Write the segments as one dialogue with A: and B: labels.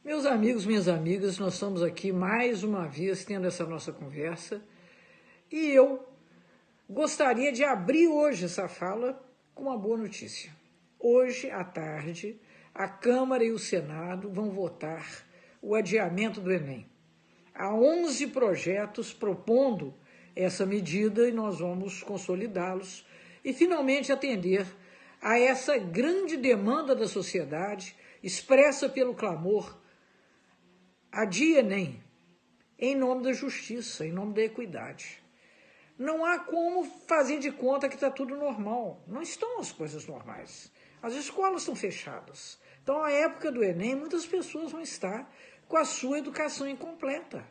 A: Meus amigos, minhas amigas, nós estamos aqui mais uma vez tendo essa nossa conversa e eu gostaria de abrir hoje essa fala com uma boa notícia. Hoje à tarde, a Câmara e o Senado vão votar o adiamento do Enem. Há 11 projetos propondo essa medida e nós vamos consolidá-los e finalmente atender a essa grande demanda da sociedade expressa pelo clamor Adia Enem, em nome da justiça, em nome da equidade. Não há como fazer de conta que está tudo normal. Não estão as coisas normais. As escolas estão fechadas. Então, à época do Enem, muitas pessoas vão estar com a sua educação incompleta.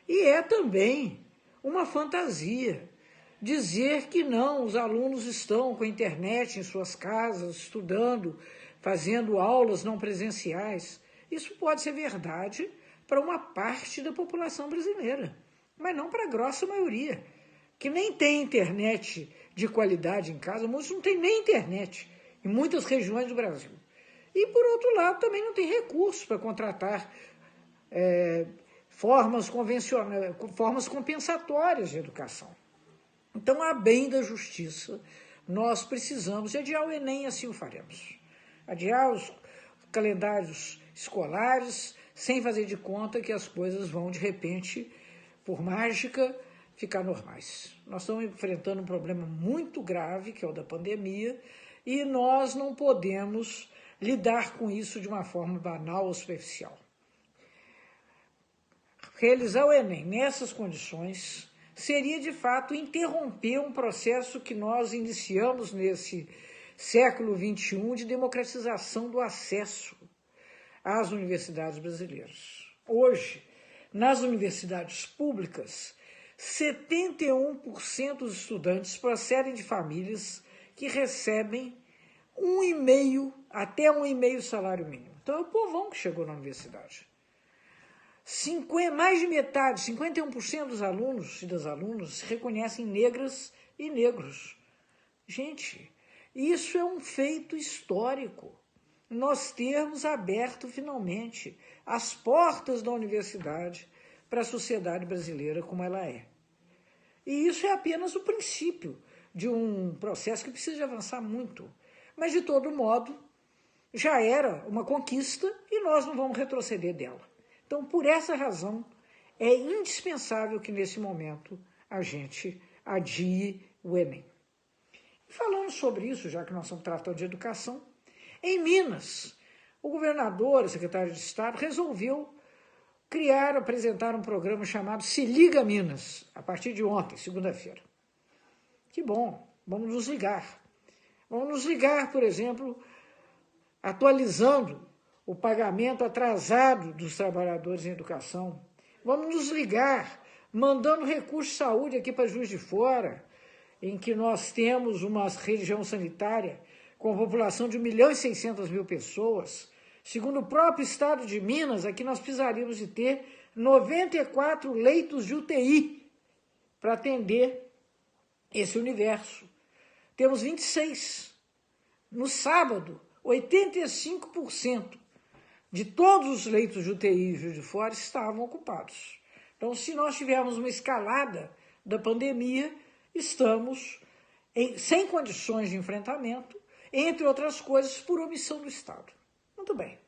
A: E é também uma fantasia dizer que não, os alunos estão com a internet em suas casas, estudando, fazendo aulas não presenciais. Isso pode ser verdade para uma parte da população brasileira, mas não para a grossa maioria, que nem tem internet de qualidade em casa, muitos não têm nem internet em muitas regiões do Brasil. E, por outro lado, também não tem recursos para contratar formas convencionais, formas compensatórias de educação. Então, a bem da justiça, nós precisamos de adiar o Enem, assim o faremos. Adiar os calendários escolares, sem fazer de conta que as coisas vão, de repente, por mágica, ficar normais. Nós estamos enfrentando um problema muito grave, que é o da pandemia, e nós não podemos lidar com isso de uma forma banal ou superficial. Realizar o Enem nessas condições seria, de fato, interromper um processo que nós iniciamos nesse século XXI de democratização do acesso às universidades brasileiras. Hoje, nas universidades públicas, 71% dos estudantes procedem de famílias que recebem 1,5 até 1,5 salário mínimo. Então é o povão que chegou na universidade. Mais de metade, 51% dos alunos e das alunas se reconhecem negras e negros. Gente, isso é um feito histórico. Nós termos aberto finalmente as portas da universidade para a sociedade brasileira como ela é. E isso é apenas o princípio de um processo que precisa de avançar muito. Mas, de todo modo, já era uma conquista e nós não vamos retroceder dela. Então, por essa razão, é indispensável que, nesse momento, a gente adie o Enem. E falando sobre isso, já que nós estamos tratando de educação, em Minas, o governador, o secretário de Estado, resolveu apresentar um programa chamado Se Liga Minas, a partir de ontem, segunda-feira. Que bom, vamos nos ligar. Vamos nos ligar, por exemplo, atualizando o pagamento atrasado dos trabalhadores em educação. Vamos nos ligar, mandando recurso de saúde aqui para Juiz de Fora, em que nós temos uma região sanitária com a população de 1.600.000 pessoas. Segundo o próprio estado de Minas, aqui nós precisaríamos de ter 94 leitos de UTI para atender esse universo. Temos 26. No sábado, 85% de todos os leitos de UTI de Juiz de Fora estavam ocupados. Então, se nós tivermos uma escalada da pandemia, estamos sem condições de enfrentamento, entre outras coisas, por omissão do Estado. Muito bem.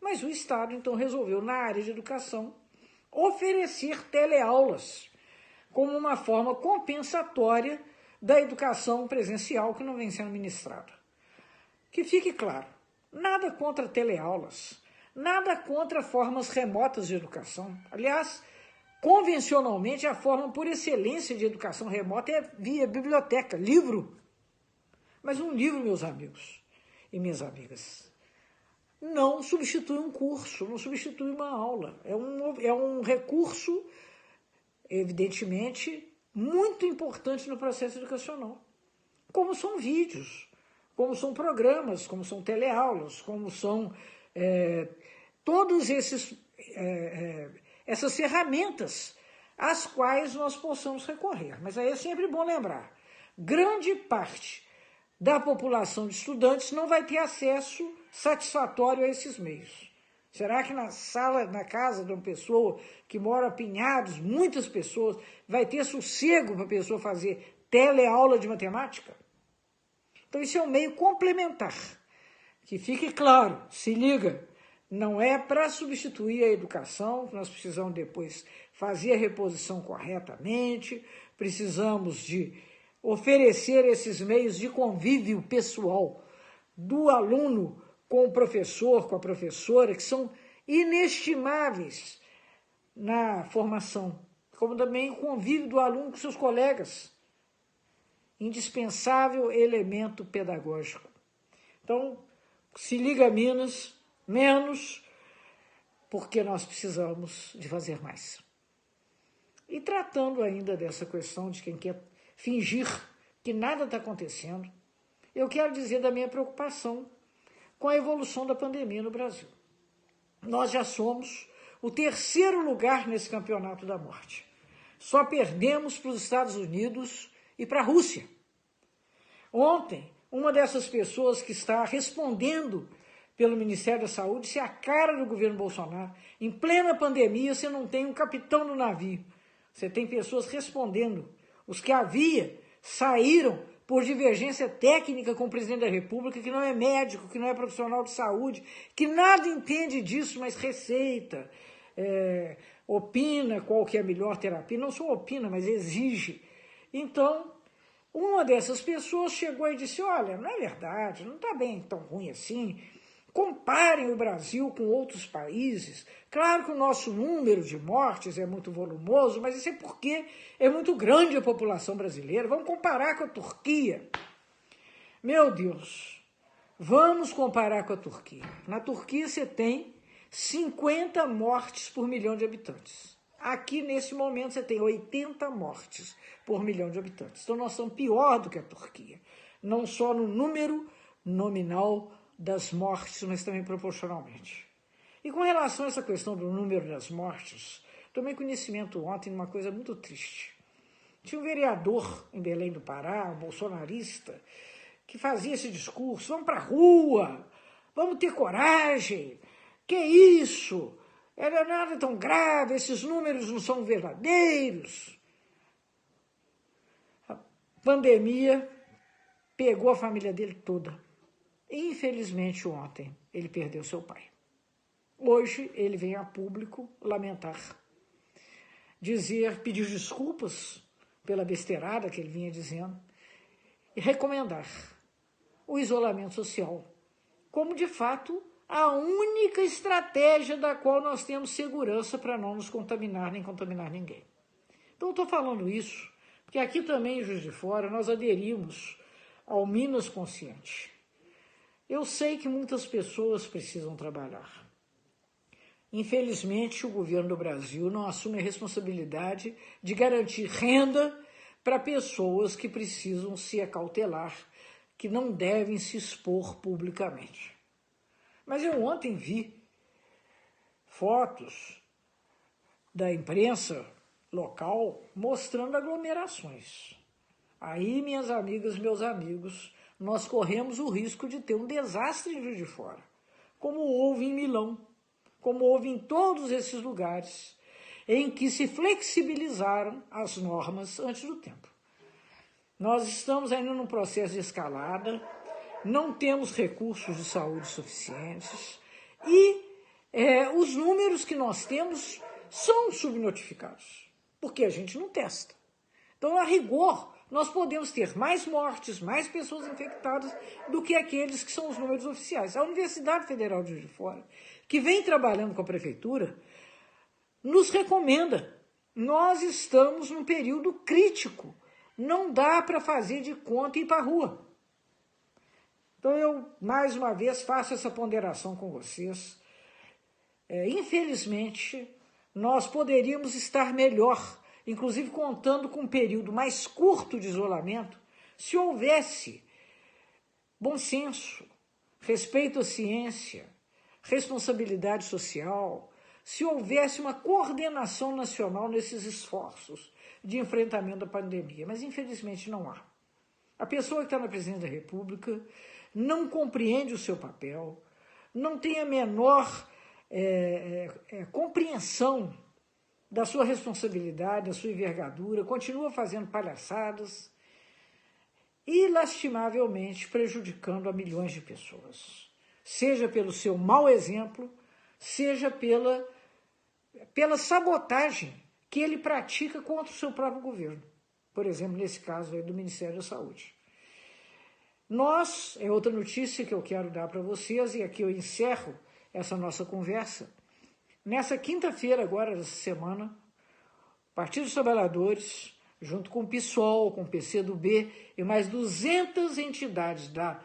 A: Mas o Estado, então, resolveu, na área de educação, oferecer teleaulas como uma forma compensatória da educação presencial que não vem sendo ministrada. Que fique claro, nada contra teleaulas, nada contra formas remotas de educação. Aliás, convencionalmente, a forma por excelência de educação remota é via biblioteca, livro. Mas um livro, meus amigos e minhas amigas, não substitui um curso, não substitui uma aula. É um recurso, evidentemente, muito importante no processo educacional. Como são vídeos, como são programas, como são teleaulas, como são todas essas ferramentas às quais nós possamos recorrer. Mas aí é sempre bom lembrar, grande parte da população de estudantes não vai ter acesso satisfatório a esses meios. Será que na sala, na casa de uma pessoa que mora apinhados, muitas pessoas, vai ter sossego para a pessoa fazer teleaula de matemática? Então isso é um meio complementar. Que fique claro, se liga, não é para substituir a educação, nós precisamos depois fazer a reposição corretamente, precisamos de oferecer esses meios de convívio pessoal do aluno com o professor, com a professora, que são inestimáveis na formação, como também o convívio do aluno com seus colegas, indispensável elemento pedagógico. Então, se liga Minas, menos, porque nós precisamos de fazer mais. E tratando ainda dessa questão de quem quer fingir que nada está acontecendo, eu quero dizer da minha preocupação com a evolução da pandemia no Brasil. Nós já somos o 3º lugar nesse campeonato da morte. Só perdemos para os Estados Unidos e para a Rússia. Ontem, uma dessas pessoas que está respondendo pelo Ministério da Saúde disse a cara do governo Bolsonaro. Em plena pandemia, você não tem um capitão no navio. Você tem pessoas respondendo. Os que havia saíram por divergência técnica com o presidente da República, que não é médico, que não é profissional de saúde, que nada entende disso, mas receita, opina qual que é a melhor terapia. Não só opina, mas exige. Então, uma dessas pessoas chegou e disse, olha, não é verdade, não está bem tão ruim assim. Comparem o Brasil com outros países. Claro que o nosso número de mortes é muito volumoso, mas isso é porque é muito grande a população brasileira. Vamos comparar com a Turquia. Meu Deus, vamos comparar com a Turquia. Na Turquia você tem 50 mortes por milhão de habitantes. Aqui, nesse momento, você tem 80 mortes por milhão de habitantes. Então, nós somos pior do que a Turquia. Não só no número nominal das mortes, mas também proporcionalmente. E com relação a essa questão do número das mortes, tomei conhecimento ontem de uma coisa muito triste. Tinha um vereador em Belém do Pará, um bolsonarista, que fazia esse discurso, vamos para a rua, vamos ter coragem, que isso? Era nada tão grave, esses números não são verdadeiros. A pandemia pegou a família dele toda. Infelizmente, ontem, ele perdeu seu pai. Hoje, ele vem a público lamentar, pedir desculpas pela besteirada que ele vinha dizendo e recomendar o isolamento social como, de fato, a única estratégia da qual nós temos segurança para não nos contaminar nem contaminar ninguém. Então, eu estou falando isso porque aqui também, em Juiz de Fora, nós aderimos ao Minas Consciente. Eu sei que muitas pessoas precisam trabalhar. Infelizmente, o governo do Brasil não assume a responsabilidade de garantir renda para pessoas que precisam se acautelar, que não devem se expor publicamente. Mas eu ontem vi fotos da imprensa local mostrando aglomerações. Aí, minhas amigas, meus amigos, nós corremos o risco de ter um desastre em Juiz de Fora, como houve em Milão, como houve em todos esses lugares em que se flexibilizaram as normas antes do tempo. Nós estamos ainda num processo de escalada, não temos recursos de saúde suficientes e os números que nós temos são subnotificados, porque a gente não testa. Então, a rigor, nós podemos ter mais mortes, mais pessoas infectadas do que aqueles que são os números oficiais. A Universidade Federal de Juiz de Fora, que vem trabalhando com a Prefeitura, nos recomenda. Nós estamos num período crítico. Não dá para fazer de conta e ir para a rua. Então, eu, mais uma vez, faço essa ponderação com vocês. Infelizmente, nós poderíamos estar melhor, inclusive contando com um período mais curto de isolamento, se houvesse bom senso, respeito à ciência, responsabilidade social, se houvesse uma coordenação nacional nesses esforços de enfrentamento da pandemia. Mas, infelizmente, não há. A pessoa que está na presidência da República não compreende o seu papel, não tem a menor compreensão da sua responsabilidade, da sua envergadura, continua fazendo palhaçadas e, lastimavelmente, prejudicando a milhões de pessoas. Seja pelo seu mau exemplo, seja pela sabotagem que ele pratica contra o seu próprio governo. Por exemplo, nesse caso aí do Ministério da Saúde. É outra notícia que eu quero dar para vocês, e aqui eu encerro essa nossa conversa. Nessa quinta-feira agora, dessa semana, o Partido dos Trabalhadores, junto com o PSOL, com o PCdoB e mais 200 entidades da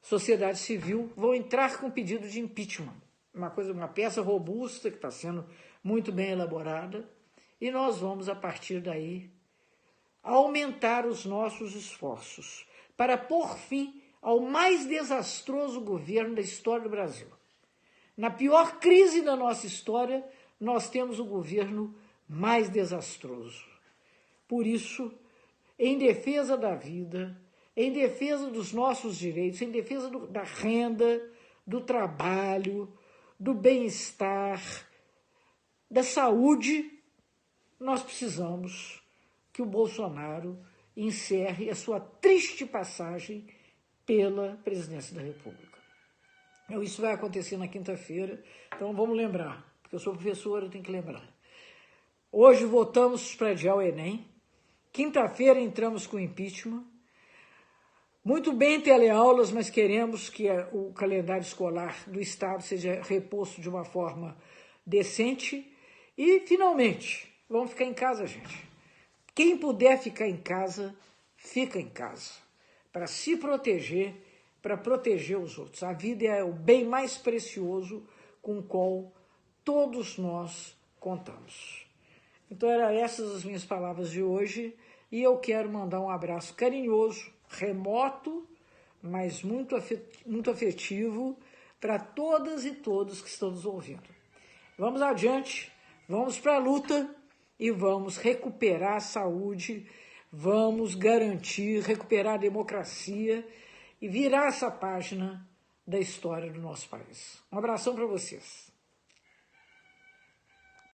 A: sociedade civil, vão entrar com pedido de impeachment. Uma peça robusta que está sendo muito bem elaborada, e nós vamos, a partir daí, aumentar os nossos esforços para pôr fim ao mais desastroso governo da história do Brasil. Na pior crise da nossa história, nós temos o governo mais desastroso. Por isso, em defesa da vida, em defesa dos nossos direitos, em defesa da renda, do trabalho, do bem-estar, da saúde, nós precisamos que o Bolsonaro encerre a sua triste passagem pela presidência da República. Isso vai acontecer na quinta-feira, então vamos lembrar, porque eu sou professor, eu tenho que lembrar. Hoje votamos para adiar o Enem, quinta-feira entramos com impeachment. Muito bem teleaulas, mas queremos que o calendário escolar do Estado seja reposto de uma forma decente. E, finalmente, vamos ficar em casa, gente. Quem puder ficar em casa, fica em casa, para se proteger, para proteger os outros. A vida é o bem mais precioso com o qual todos nós contamos. Então, eram essas as minhas palavras de hoje, e eu quero mandar um abraço carinhoso, remoto, mas muito afetivo, para todas e todos que estão nos ouvindo. Vamos adiante, vamos para a luta e vamos recuperar a saúde, vamos garantir, recuperar a democracia e virar essa página da história do nosso país. Um abração para vocês.